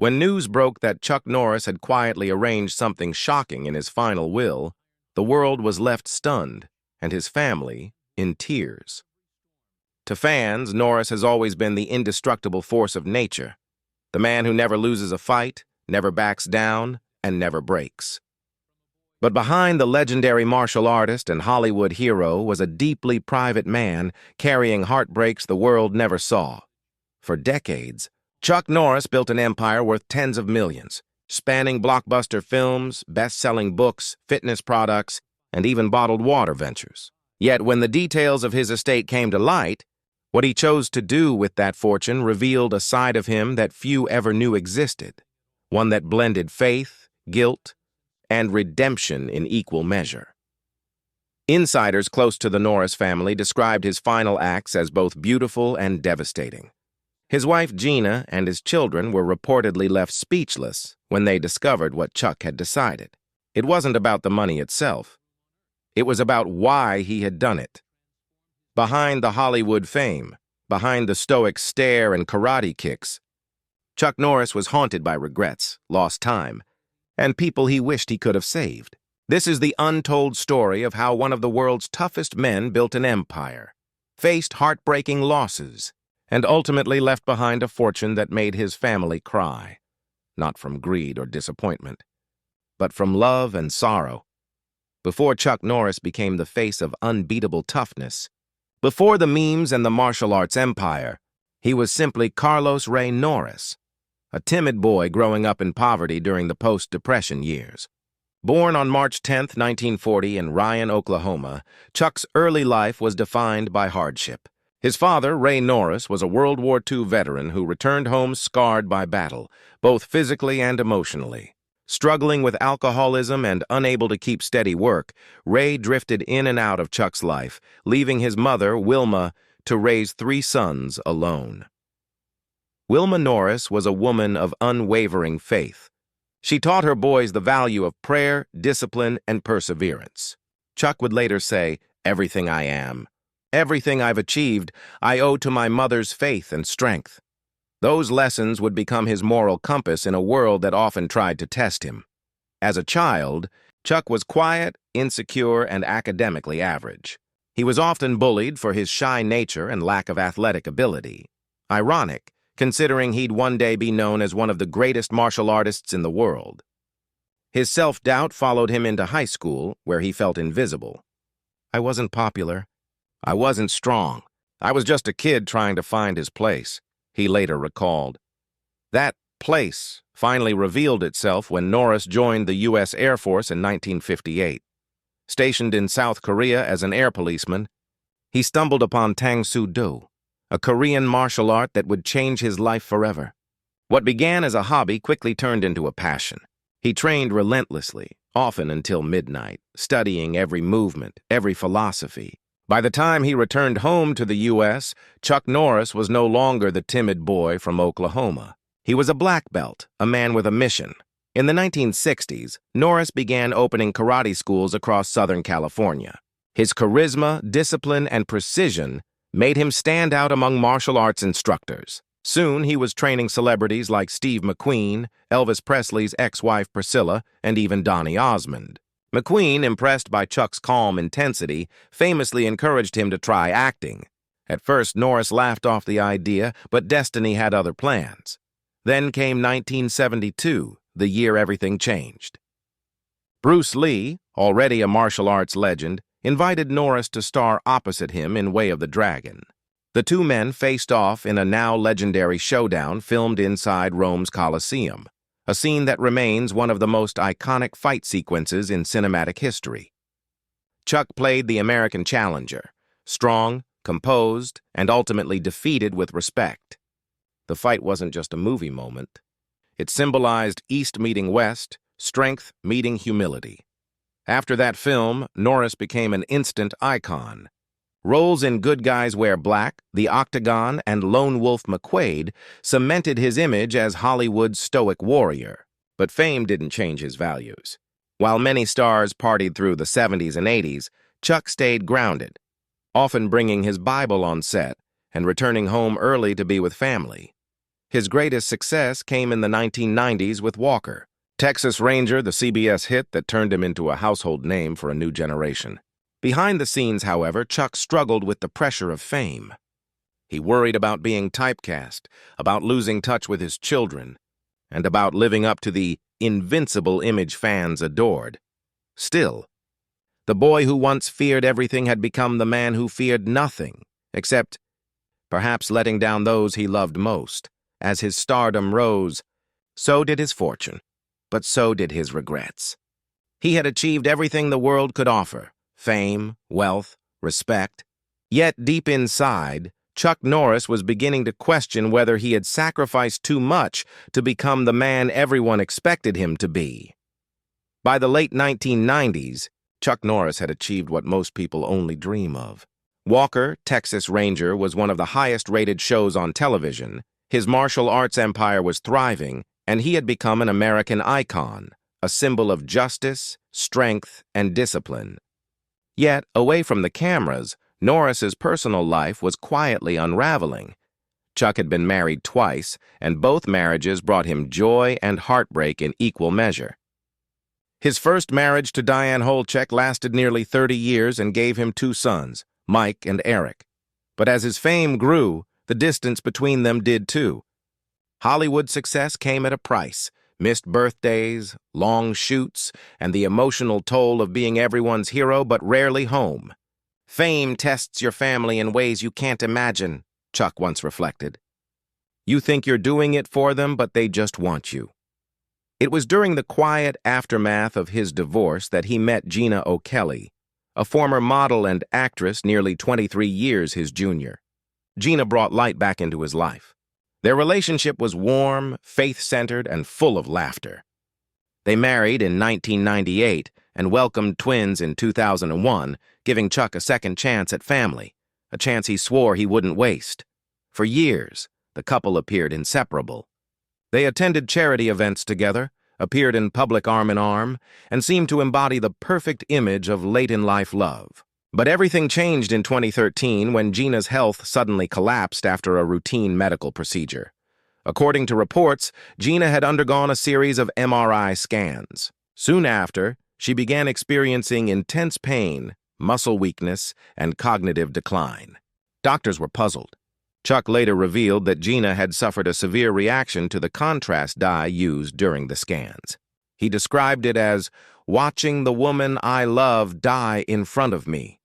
When news broke that Chuck Norris had quietly arranged something shocking in his final will, the world was left stunned, and his family in tears. To fans, Norris has always been the indestructible force of nature, the man who never loses a fight, never backs down, and never breaks. But behind the legendary martial artist and Hollywood hero was a deeply private man carrying heartbreaks the world never saw. For decades, Chuck Norris built an empire worth tens of millions, spanning blockbuster films, best-selling books, fitness products, and even bottled water ventures. Yet when the details of his estate came to light, what he chose to do with that fortune revealed a side of him that few ever knew existed, one that blended faith, guilt, and redemption in equal measure. Insiders close to the Norris family described his final acts as both beautiful and devastating. His wife Gina and his children were reportedly left speechless when they discovered what Chuck had decided. It wasn't about the money itself. It was about why he had done it. Behind the Hollywood fame, behind the stoic stare and karate kicks, Chuck Norris was haunted by regrets, lost time, and people he wished he could have saved. This is the untold story of how one of the world's toughest men built an empire, faced heartbreaking losses, and ultimately left behind a fortune that made his family cry, not from greed or disappointment, but from love and sorrow. Before Chuck Norris became the face of unbeatable toughness, before the memes and the martial arts empire, he was simply Carlos Ray Norris, a timid boy growing up in poverty during the post-Depression years. Born on March 10, 1940 in Ryan, Oklahoma, Chuck's early life was defined by hardship. His father, Ray Norris, was a World War II veteran who returned home scarred by battle, both physically and emotionally. Struggling with alcoholism and unable to keep steady work, Ray drifted in and out of Chuck's life, leaving his mother, Wilma, to raise 3 sons alone. Wilma Norris was a woman of unwavering faith. She taught her boys the value of prayer, discipline, and perseverance. Chuck would later say, "Everything I am, everything I've achieved, I owe to my mother's faith and strength." Those lessons would become his moral compass in a world that often tried to test him. As a child, Chuck was quiet, insecure, and academically average. He was often bullied for his shy nature and lack of athletic ability. Ironic, considering he'd one day be known as one of the greatest martial artists in the world. His self-doubt followed him into high school, where he felt invisible. "I wasn't popular. I wasn't strong. I was just a kid trying to find his place," he later recalled. That place finally revealed itself when Norris joined the U.S. Air Force in 1958. Stationed in South Korea as an air policeman, he stumbled upon Tang Soo Do, a Korean martial art that would change his life forever. What began as a hobby quickly turned into a passion. He trained relentlessly, often until midnight, studying every movement, every philosophy. By the time he returned home to the U.S., Chuck Norris was no longer the timid boy from Oklahoma. He was a black belt, a man with a mission. In the 1960s, Norris began opening karate schools across Southern California. His charisma, discipline, and precision made him stand out among martial arts instructors. Soon, he was training celebrities like Steve McQueen, Elvis Presley's ex-wife Priscilla, and even Donny Osmond. McQueen, impressed by Chuck's calm intensity, famously encouraged him to try acting. At first, Norris laughed off the idea, but destiny had other plans. Then came 1972, the year everything changed. Bruce Lee, already a martial arts legend, invited Norris to star opposite him in Way of the Dragon. The two men faced off in a now legendary showdown filmed inside Rome's Colosseum, a scene that remains one of the most iconic fight sequences in cinematic history. Chuck played the American challenger, strong, composed, and ultimately defeated with respect. The fight wasn't just a movie moment. It symbolized East meeting West, strength meeting humility. After that film, Norris became an instant icon. Roles in Good Guys Wear Black, The Octagon, and Lone Wolf McQuade cemented his image as Hollywood's stoic warrior. But fame didn't change his values. While many stars partied through the 70s and 80s, Chuck stayed grounded, often bringing his Bible on set and returning home early to be with family. His greatest success came in the 1990s with Walker, Texas Ranger, the CBS hit that turned him into a household name for a new generation. Behind the scenes, however, Chuck struggled with the pressure of fame. He worried about being typecast, about losing touch with his children, and about living up to the invincible image fans adored. Still, the boy who once feared everything had become the man who feared nothing, except perhaps letting down those he loved most. As his stardom rose, so did his fortune, but so did his regrets. He had achieved everything the world could offer: fame, wealth, respect. Yet deep inside, Chuck Norris was beginning to question whether he had sacrificed too much to become the man everyone expected him to be. By the late 1990s, Chuck Norris had achieved what most people only dream of. Walker, Texas Ranger, was one of the highest-rated shows on television. His martial arts empire was thriving, and he had become an American icon, a symbol of justice, strength, and discipline. Yet, away from the cameras, Norris's personal life was quietly unraveling. Chuck had been married twice, and both marriages brought him joy and heartbreak in equal measure. His first marriage to Diane Holchek lasted nearly 30 years and gave him 2 sons, Mike and Eric. But as his fame grew, the distance between them did too. Hollywood success came at a price: missed birthdays, long shoots, and the emotional toll of being everyone's hero but rarely home. Fame tests your family in ways you can't imagine, Chuck once reflected. You think you're doing it for them, but they just want you. It was during the quiet aftermath of his divorce that he met Gina O'Kelly, a former model and actress nearly 23 years his junior. Gina brought light back into his life. Their relationship was warm, faith-centered, and full of laughter. They married in 1998 and welcomed twins in 2001, giving Chuck a second chance at family, a chance he swore he wouldn't waste. For years, the couple appeared inseparable. They attended charity events together, appeared in public arm in arm, and seemed to embody the perfect image of late-in-life love. But everything changed in 2013 when Gina's health suddenly collapsed after a routine medical procedure. According to reports, Gina had undergone a series of MRI scans. Soon after, she began experiencing intense pain, muscle weakness, and cognitive decline. Doctors were puzzled. Chuck later revealed that Gina had suffered a severe reaction to the contrast dye used during the scans. He described it as watching the woman I love die in front of me.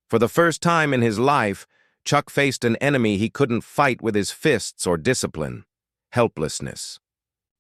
For the first time in his life, Chuck faced an enemy he couldn't fight with his fists or discipline: helplessness.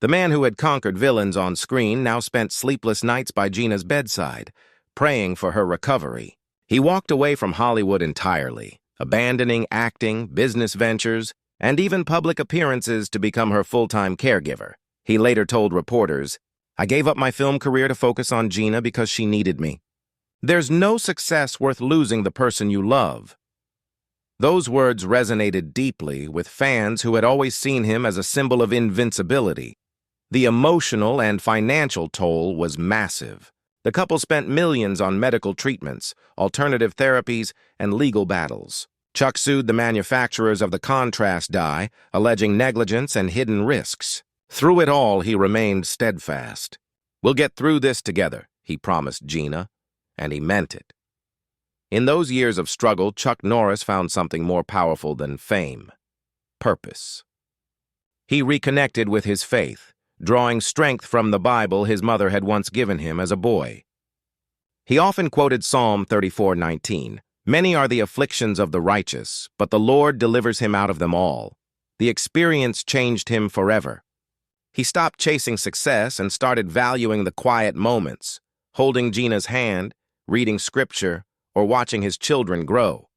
The man who had conquered villains on screen now spent sleepless nights by Gina's bedside, praying for her recovery. He walked away from Hollywood entirely, abandoning acting, business ventures, and even public appearances to become her full-time caregiver. He later told reporters, "I gave up my film career to focus on Gina because she needed me." There's no success worth losing the person you love. Those words resonated deeply with fans who had always seen him as a symbol of invincibility. The emotional and financial toll was massive. The couple spent millions on medical treatments, alternative therapies, and legal battles. Chuck sued the manufacturers of the contrast dye, alleging negligence and hidden risks. Through it all, he remained steadfast. "We'll get through this together," he promised Gina, and he meant it. In those years of struggle, Chuck Norris found something more powerful than fame: purpose. He reconnected with his faith, drawing strength from the Bible his mother had once given him as a boy. He often quoted Psalm 34:19, "Many are the afflictions of the righteous, but the Lord delivers him out of them all." The experience changed him forever. He stopped chasing success and started valuing the quiet moments, holding Gina's hand, reading scripture, or watching his children grow.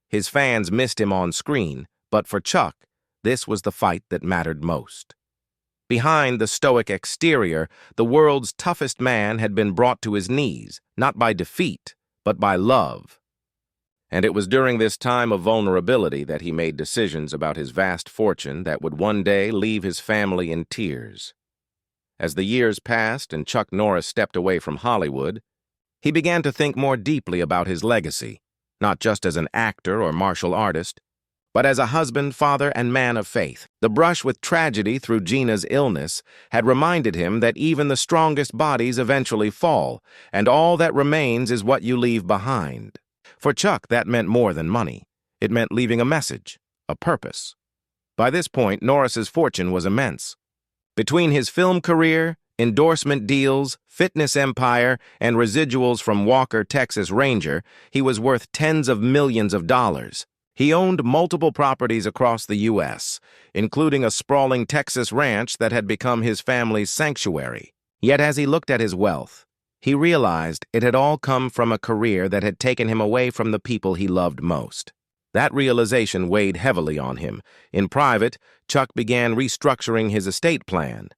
His fans missed him on screen, but for Chuck, this was the fight that mattered most. Behind the stoic exterior, the world's toughest man had been brought to his knees, not by defeat, but by love. And it was during this time of vulnerability that he made decisions about his vast fortune that would one day leave his family in tears. As the years passed and Chuck Norris stepped away from Hollywood, he began to think more deeply about his legacy, not just as an actor or martial artist, But as a husband, father, and man of faith, the brush with tragedy through Gina's illness had reminded him that even the strongest bodies eventually fall, and all that remains is what you leave behind. For Chuck, that meant more than money. It meant leaving a message, a purpose. By this point, Norris's fortune was immense. Between his film career, endorsement deals, fitness empire, and residuals from Walker, Texas Ranger, he was worth tens of millions of dollars. He owned multiple properties across the U.S., including a sprawling Texas ranch that had become his family's sanctuary. Yet as he looked at his wealth, he realized it had all come from a career that had taken him away from the people he loved most. That realization weighed heavily on him. In private, Chuck began restructuring his estate plan.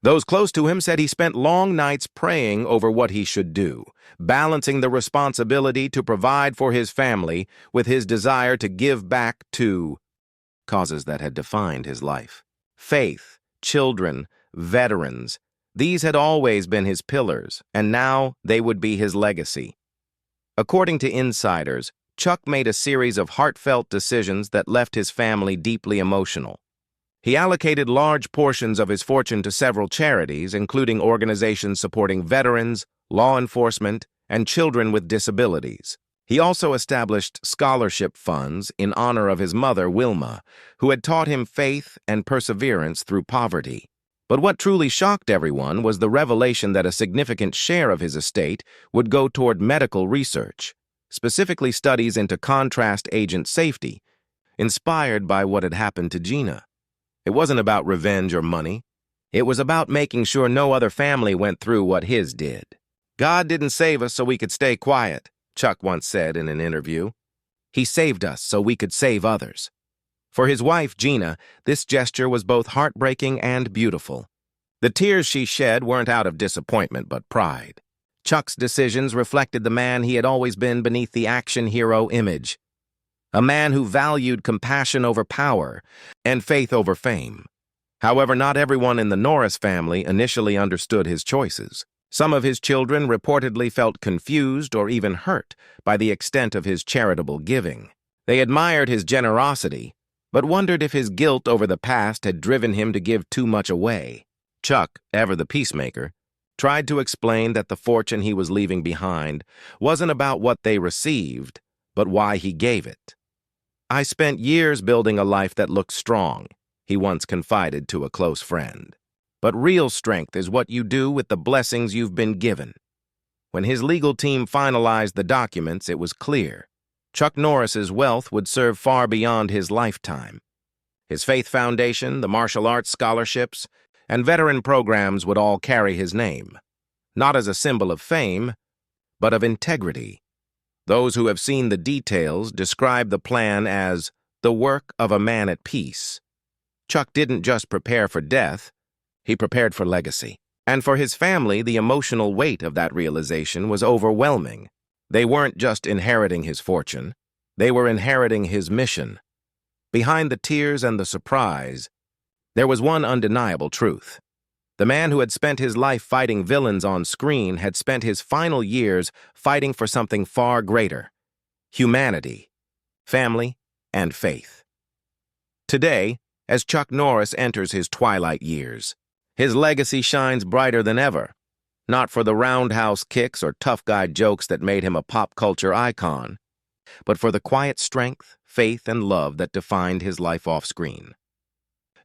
Those close to him said he spent long nights praying over what he should do, balancing the responsibility to provide for his family with his desire to give back to causes that had defined his life. Faith, children, veterans, these had always been his pillars, and now they would be his legacy. According to insiders, Chuck made a series of heartfelt decisions that left his family deeply emotional. He allocated large portions of his fortune to several charities, including organizations supporting veterans, law enforcement, and children with disabilities. He also established scholarship funds in honor of his mother, Wilma, who had taught him faith and perseverance through poverty. But what truly shocked everyone was the revelation that a significant share of his estate would go toward medical research, specifically studies into contrast agent safety, inspired by what had happened to Gina. It wasn't about revenge or money. It was about making sure no other family went through what his did. "God didn't save us so we could stay quiet," Chuck once said in an interview. "He saved us so we could save others." For his wife, Gina, this gesture was both heartbreaking and beautiful. The tears she shed weren't out of disappointment but pride. Chuck's decisions reflected the man he had always been beneath the action hero image. A man who valued compassion over power and faith over fame. However, not everyone in the Norris family initially understood his choices. Some of his children reportedly felt confused or even hurt by the extent of his charitable giving. They admired his generosity, but wondered if his guilt over the past had driven him to give too much away. Chuck, ever the peacemaker, tried to explain that the fortune he was leaving behind wasn't about what they received, but why he gave it. "I spent years building a life that looked strong," he once confided to a close friend. "But real strength is what you do with the blessings you've been given." When his legal team finalized the documents, it was clear. Chuck Norris's wealth would serve far beyond his lifetime. His faith foundation, the martial arts scholarships, and veteran programs would all carry his name, not as a symbol of fame, but of integrity. Those who have seen the details describe the plan as the work of a man at peace. Chuck didn't just prepare for death, he prepared for legacy. And for his family, the emotional weight of that realization was overwhelming. They weren't just inheriting his fortune, they were inheriting his mission. Behind the tears and the surprise, there was one undeniable truth. The man who had spent his life fighting villains on screen had spent his final years fighting for something far greater: humanity, family, and faith. Today, as Chuck Norris enters his twilight years, his legacy shines brighter than ever, not for the roundhouse kicks or tough guy jokes that made him a pop culture icon, but for the quiet strength, faith, and love that defined his life off-screen.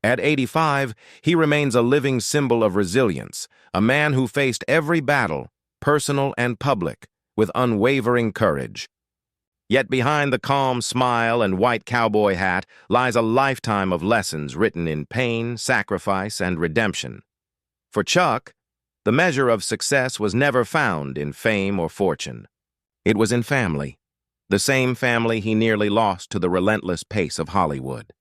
At 85, he remains a living symbol of resilience, a man who faced every battle, personal and public, with unwavering courage. Yet behind the calm smile and white cowboy hat lies a lifetime of lessons written in pain, sacrifice, and redemption. For Chuck, the measure of success was never found in fame or fortune. It was in family, the same family he nearly lost to the relentless pace of Hollywood.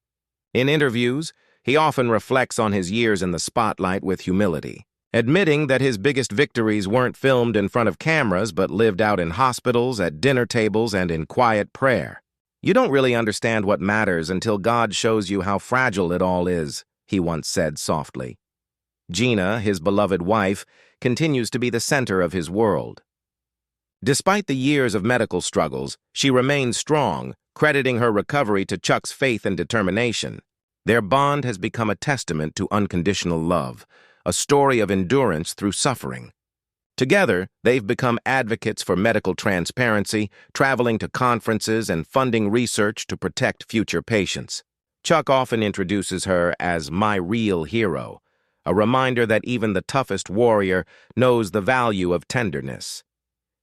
In interviews, he often reflects on his years in the spotlight with humility, admitting that his biggest victories weren't filmed in front of cameras but lived out in hospitals, at dinner tables, and in quiet prayer. "You don't really understand what matters until God shows you how fragile it all is," he once said softly. Gina, his beloved wife, continues to be the center of his world. Despite the years of medical struggles, she remains strong, crediting her recovery to Chuck's faith and determination. Their bond has become a testament to unconditional love, a story of endurance through suffering. Together, they've become advocates for medical transparency, traveling to conferences and funding research to protect future patients. Chuck often introduces her as my real hero, a reminder that even the toughest warrior knows the value of tenderness.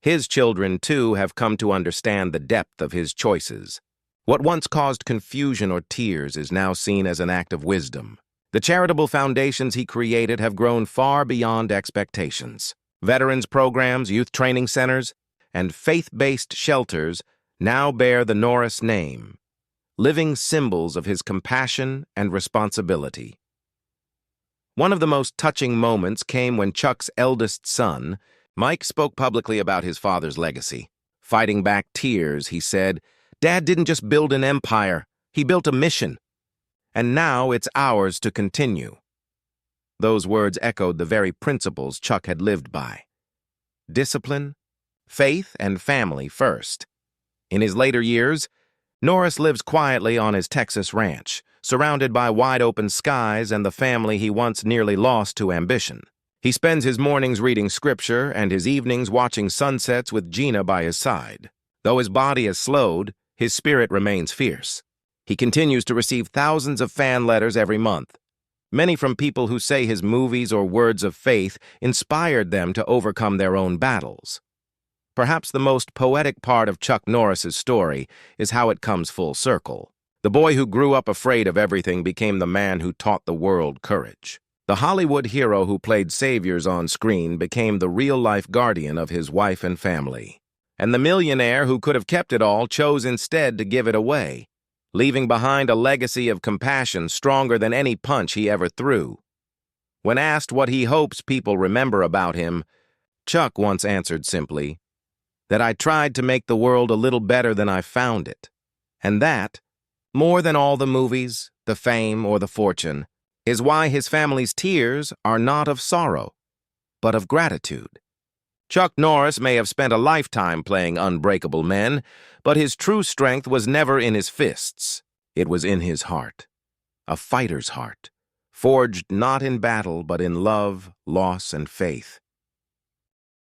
His children, too, have come to understand the depth of his choices. What once caused confusion or tears is now seen as an act of wisdom. The charitable foundations he created have grown far beyond expectations. Veterans programs, youth training centers, and faith-based shelters now bear the Norris name, living symbols of his compassion and responsibility. One of the most touching moments came when Chuck's eldest son, Mike, spoke publicly about his father's legacy. Fighting back tears, he said, "Dad didn't just build an empire, he built a mission. And now it's ours to continue." Those words echoed the very principles Chuck had lived by. Discipline, faith, and family first. In his later years, Norris lives quietly on his Texas ranch, surrounded by wide-open skies and the family he once nearly lost to ambition. He spends his mornings reading scripture and his evenings watching sunsets with Gina by his side. Though his body has slowed, his spirit remains fierce. He continues to receive thousands of fan letters every month, many from people who say his movies or words of faith inspired them to overcome their own battles. Perhaps the most poetic part of Chuck Norris's story is how it comes full circle. The boy who grew up afraid of everything became the man who taught the world courage. The Hollywood hero who played saviors on screen became the real-life guardian of his wife and family. And the millionaire who could have kept it all chose instead to give it away, leaving behind a legacy of compassion stronger than any punch he ever threw. When asked what he hopes people remember about him, Chuck once answered simply, that I tried to make the world a little better than I found it. And that, more than all the movies, the fame, or the fortune, is why his family's tears are not of sorrow, but of gratitude. Chuck Norris may have spent a lifetime playing unbreakable men, but his true strength was never in his fists. It was in his heart. A fighter's heart, forged not in battle but in love, loss, and faith.